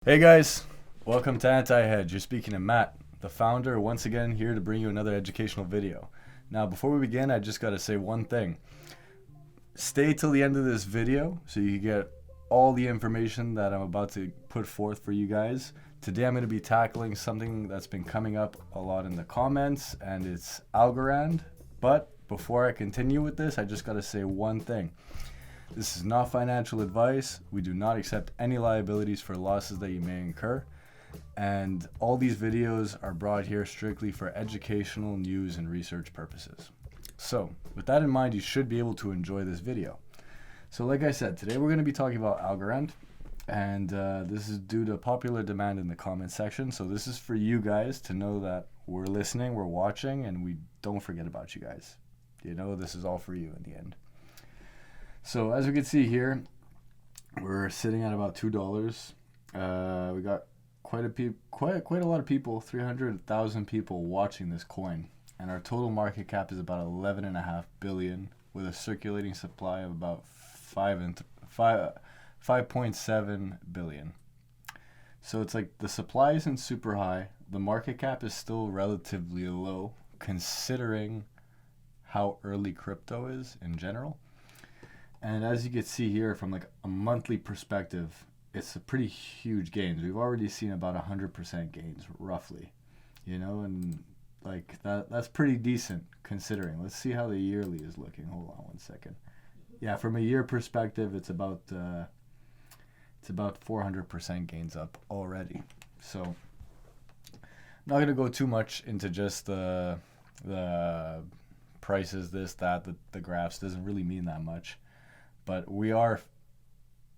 Hey guys, welcome to Anti-Hedge. You're speaking to Matt, the founder, once again here to bring you another educational video. Now, before we begin, I just got to say one thing. Stay till the end of this video so you can get all the information that I'm about to put forth for you guys. Today I'm going to be tackling something that's been coming up a lot in the comments, and it's Algorand. But before I continue with this, I just got to say one thing. This is not financial advice. We do not accept any liabilities for losses that you may incur. And all these videos are brought here strictly for educational, news, and research purposes. So, with that in mind, you should be able to enjoy this video. So like I said, today we're going to be talking about Algorand. And this is due to popular demand in the comment section. So this is for you guys to know that we're listening, we're watching, and we don't forget about you guys. You know, this is all for you in the end. So as we can see here, we're sitting at about $2. We got quite a lot of people, 300,000 people watching this coin, and our total market cap is about 11.5 billion, with a circulating supply of about 5.7 billion. So it's like the supply isn't super high. The market cap is still relatively low, considering how early crypto is in general. And as you can see here, from like a monthly perspective, it's a pretty huge gains. We've already seen about 100% gains, roughly, you know, and like that's pretty decent considering. Let's see how the yearly is looking. Hold on one second. Yeah, from a year perspective, it's about 400% gains up already. So I'm not gonna go too much into just the prices, this, that, the graphs. Doesn't really mean that much. But we are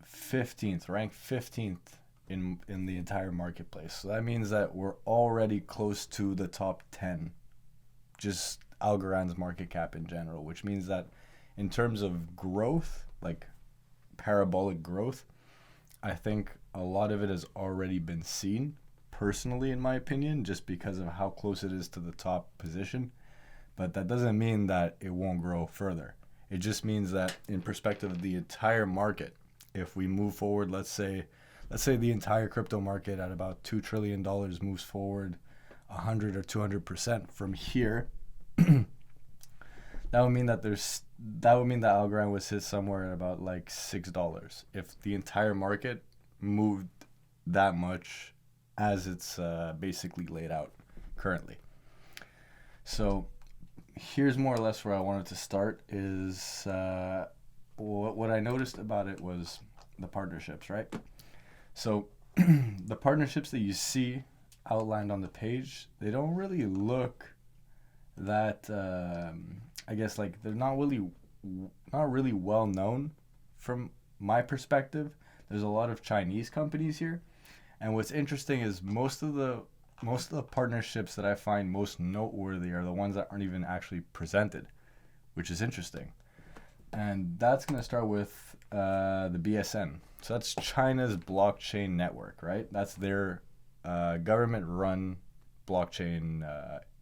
15th, ranked 15th in the entire marketplace. So that means that we're already close to the top 10, just Algorand's market cap in general, which means that in terms of growth, like parabolic growth, I think a lot of it has already been seen, personally, in my opinion, just because of how close it is to the top position. But that doesn't mean that it won't grow further. It just means that in perspective of the entire market, if we move forward, let's say the entire crypto market at about $2 trillion moves forward 100 or 200% from here, that would mean that Algorand would sit somewhere at about like $6 if the entire market moved that much as it's basically laid out currently. So here's more or less where I wanted to start is what I noticed about it was the partnerships, right? So the partnerships that you see outlined on the page, they don't really look that, I guess, like they're not really well known from my perspective. There's a lot of Chinese companies here. And what's interesting is most of the partnerships that I find most noteworthy are the ones that aren't even actually presented, which is interesting. And that's going to start with the BSN. So that's China's blockchain network, right? That's their government-run blockchain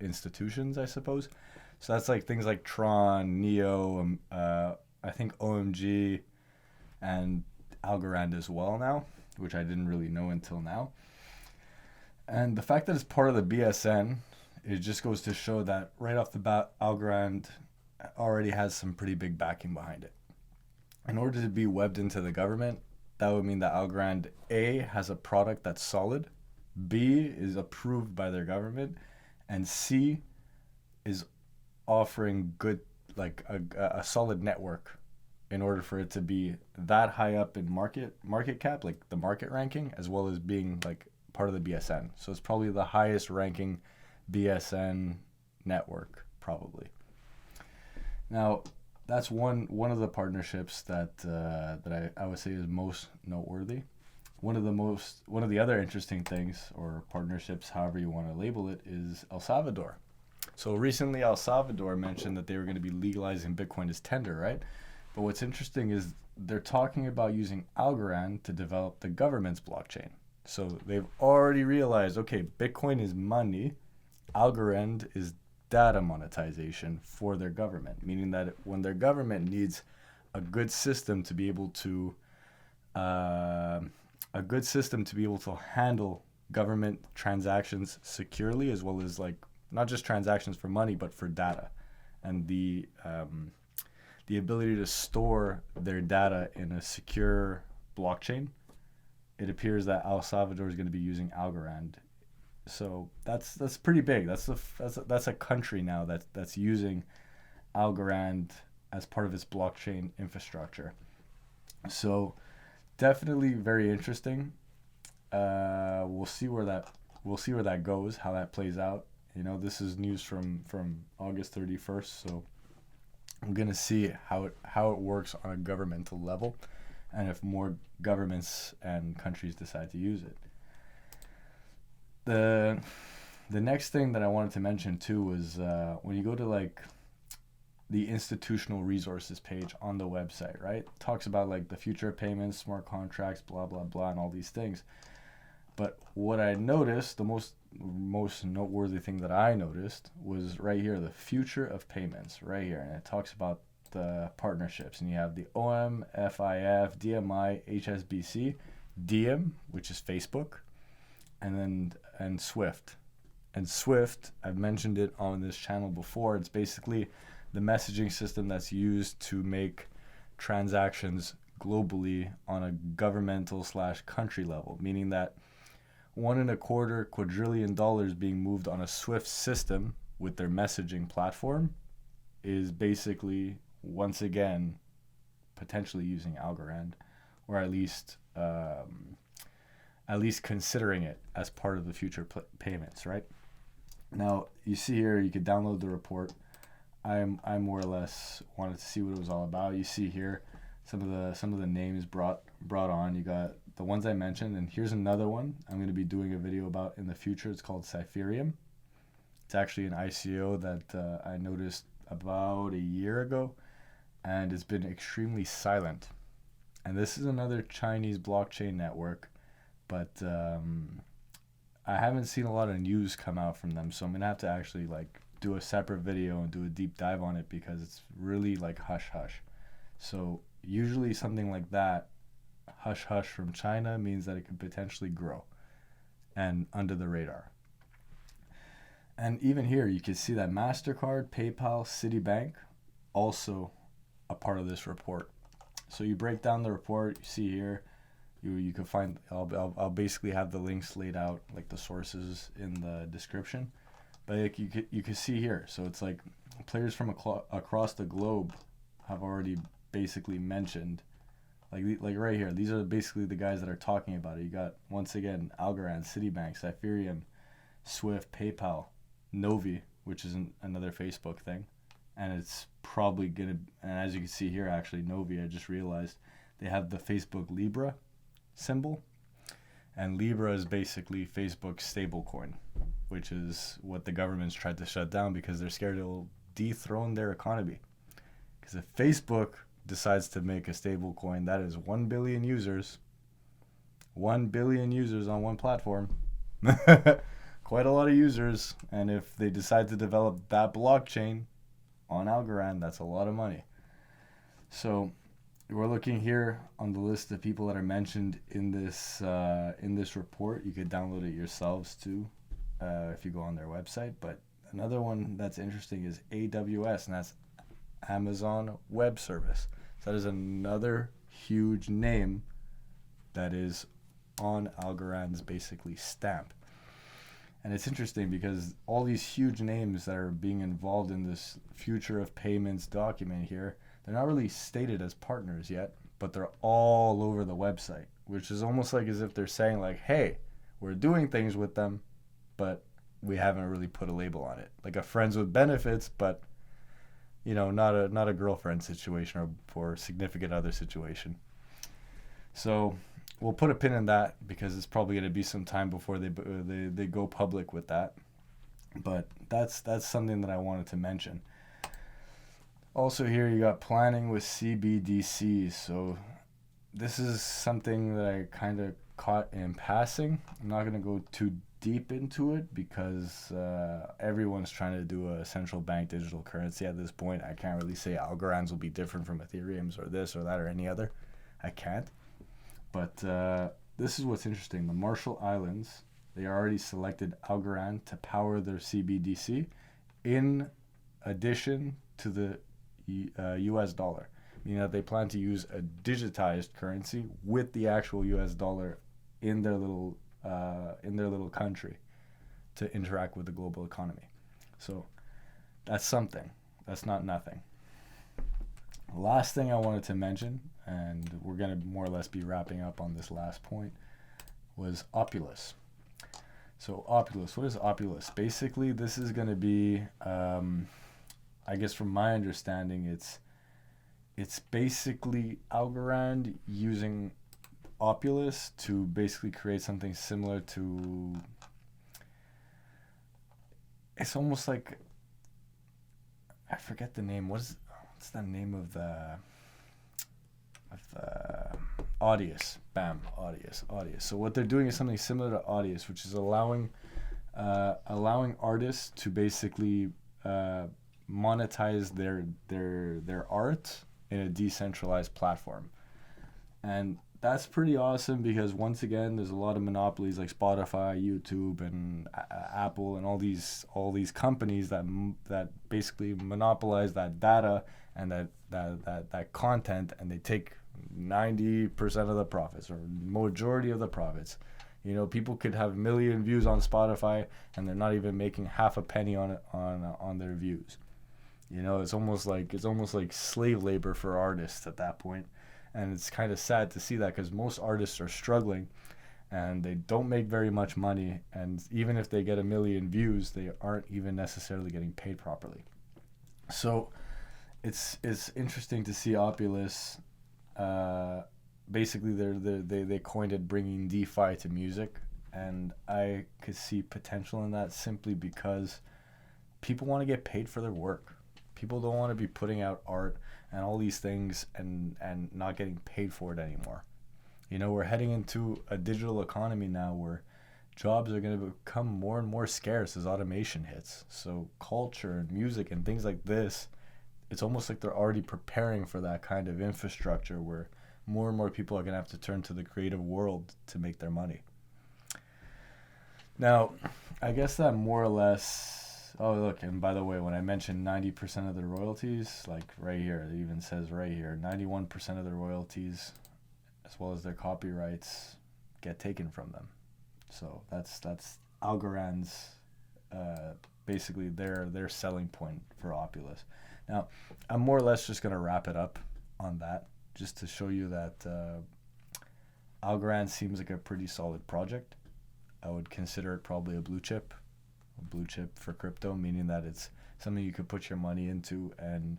institutions, I suppose. So that's like things like Tron, Neo, I think OMG, and Algorand as well now, which I didn't really know until now. And the fact that it's part of the BSN, it just goes to show that right off the bat, Algorand already has some pretty big backing behind it. In order to be webbed into the government, that would mean that Algorand, A, has a product that's solid, B, is approved by their government, and C, is offering good, like a solid network in order for it to be that high up in market cap, like the market ranking, as well as being like part of the BSN. So it's probably the highest ranking BSN network, probably. Now, that's one of the partnerships that I would say is most noteworthy. One of the other interesting things, or partnerships, however you want to label it, is El Salvador. So recently El Salvador mentioned that they were going to be legalizing Bitcoin as tender, right? But what's interesting is they're talking about using Algorand to develop the government's blockchain. So they've already realized, okay, Bitcoin is money, Algorand is data monetization for their government, meaning that when their government needs a good system to be able to a good system to be able to handle government transactions securely, as well as like not just transactions for money, but for data, and the ability to store their data in a secure blockchain. It appears that El Salvador is going to be using Algorand. So that's pretty big. That's a country now that's using Algorand as part of its blockchain infrastructure. So definitely very interesting. We'll see where that goes, how that plays out. You know, this is news from August 31st, so I'm gonna see how it works on a governmental level, and if more governments and countries decide to use it. The next thing that I wanted to mention too was when you go to like the institutional resources page on the website, right? It talks about like the future of payments, smart contracts, blah blah blah, and all these things. But what I noticed, the most noteworthy thing that I noticed was right here, the future of payments, right here, and it talks about the partnerships, and you have the OM, FIF, DMI, HSBC, DM, which is Facebook, and Swift. And Swift, I've mentioned it on this channel before. It's basically the messaging system that's used to make transactions globally on a governmental / country level, meaning that $1.25 quadrillion being moved on a Swift system with their messaging platform is basically, once again, potentially using Algorand, or at least considering it as part of the future payments, right? Now, you see here, you could download the report. I more or less wanted to see what it was all about. You see here some of the names brought on. You got the ones I mentioned, and here's another one I'm going to be doing a video about in the future. It's called Cypherium. It's actually an ICO that I noticed about a year ago, and it's been extremely silent. And this is another Chinese blockchain network, but I haven't seen a lot of news come out from them, so I'm gonna have to actually like do a separate video and do a deep dive on it, because it's really like hush hush. So usually something like that, hush hush from China, means that it could potentially grow and under the radar. And even here you can see that MasterCard, PayPal, Citibank also a part of this report. So you break down the report, you see here, you can find, I'll basically have the links laid out, like the sources in the description. But like you can see here, so it's like players from across the globe have already basically mentioned, like right here, these are basically the guys that are talking about it. You got, once again, Algorand, Citibank, Cypherium, Swift, PayPal, Novi, which is another Facebook thing, and it's probably gonna, and as you can see here, actually Novi, I just realized they have the Facebook Libra symbol, and Libra is basically Facebook's stablecoin, which is what the government's tried to shut down because they're scared it'll dethrone their economy. Because if Facebook decides to make a stablecoin, that is 1 billion users. 1 billion users on one platform. Quite a lot of users. And if they decide to develop that blockchain on Algorand, that's a lot of money. So we're looking here on the list of people that are mentioned in this report. You could download it yourselves too, if you go on their website. But another one that's interesting is AWS, and that's Amazon Web Service. So that is another huge name that is on Algorand's basically stamp. And it's interesting because all these huge names that are being involved in this future of payments document here, they're not really stated as partners yet, but they're all over the website, which is almost like as if they're saying like, hey, we're doing things with them, but we haven't really put a label on it. Like a friends with benefits, but you know, not a girlfriend situation or significant other situation. So we'll put a pin in that because it's probably going to be some time before they go public with that. But that's something that I wanted to mention. Also here you got planning with CBDC. So this is something that I kind of caught in passing. I'm not going to go too deep into it because everyone's trying to do a central bank digital currency at this point. I can't really say Algorand's will be different from Ethereum's or this or that or any other. I can't. But this is what's interesting. The Marshall Islands, they already selected Algorand to power their CBDC in addition to the US dollar, meaning that they plan to use a digitized currency with the actual US dollar in their little country to interact with the global economy. So that's something. That's not nothing. Last thing I wanted to mention, and we're going to more or less be wrapping up on this last point, was Opulus. So Opulus, what is Opulus? Basically, this is going to be, I guess from my understanding, it's basically Algorand using Opulus to basically create something similar to, it's almost like, I forget the name. What's the name of the Audius? Bam, Audius. So what they're doing is something similar to Audius, which is allowing artists to basically monetize their art in a decentralized platform. And that's pretty awesome because, once again, there's a lot of monopolies like Spotify, YouTube, and Apple, and all these companies that basically monopolize that data and that content, and they take 90% of the profits, or majority of the profits. You know, people could have 1 million views on Spotify and they're not even making half a penny on it on their views. You know, it's almost like slave labor for artists at that point. And it's kind of sad to see that, because most artists are struggling and they don't make very much money. And even if they get 1 million views, they aren't even necessarily getting paid properly. So it's interesting to see Opulus. Basically, they coined it bringing DeFi to music. And I could see potential in that simply because people want to get paid for their work. People don't want to be putting out art and all these things and not getting paid for it anymore. You know, we're heading into a digital economy now where jobs are going to become more and more scarce as automation hits. So culture and music and things like this, it's almost like they're already preparing for that kind of infrastructure where more and more people are going to have to turn to the creative world to make their money. Now, I guess that more or less... Oh, look, and by the way, when I mentioned 90% of the royalties, like right here, it even says right here, 91% of the royalties, as well as their copyrights, get taken from them. So that's Algorand's, basically their selling point for Opulus. Now, I'm more or less just going to wrap it up on that, just to show you that Algorand seems like a pretty solid project. I would consider it probably a blue chip for crypto, meaning that it's something you could put your money into, and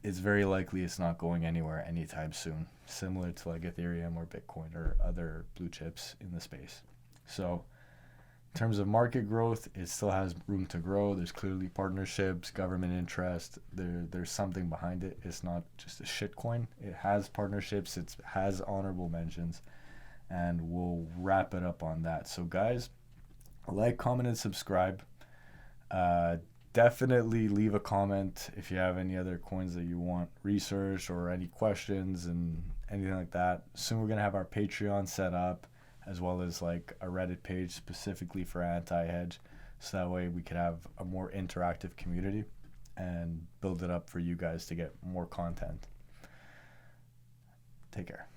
it's very likely it's not going anywhere anytime soon, similar to like Ethereum or Bitcoin or other blue chips in the space. So in terms of market growth, it still has room to grow. There's clearly partnerships, government interest. There's something behind it. It's not just a shit coin. It has partnerships. It has honorable mentions, and we'll wrap it up on that. So guys, like, comment, and subscribe. Definitely leave a comment if you have any other coins that you want research or any questions and anything like that. Soon we're going to have our Patreon set up, as well as like a Reddit page specifically for anti-hedge, so that way we could have a more interactive community and build it up for you guys to get more content. Take care.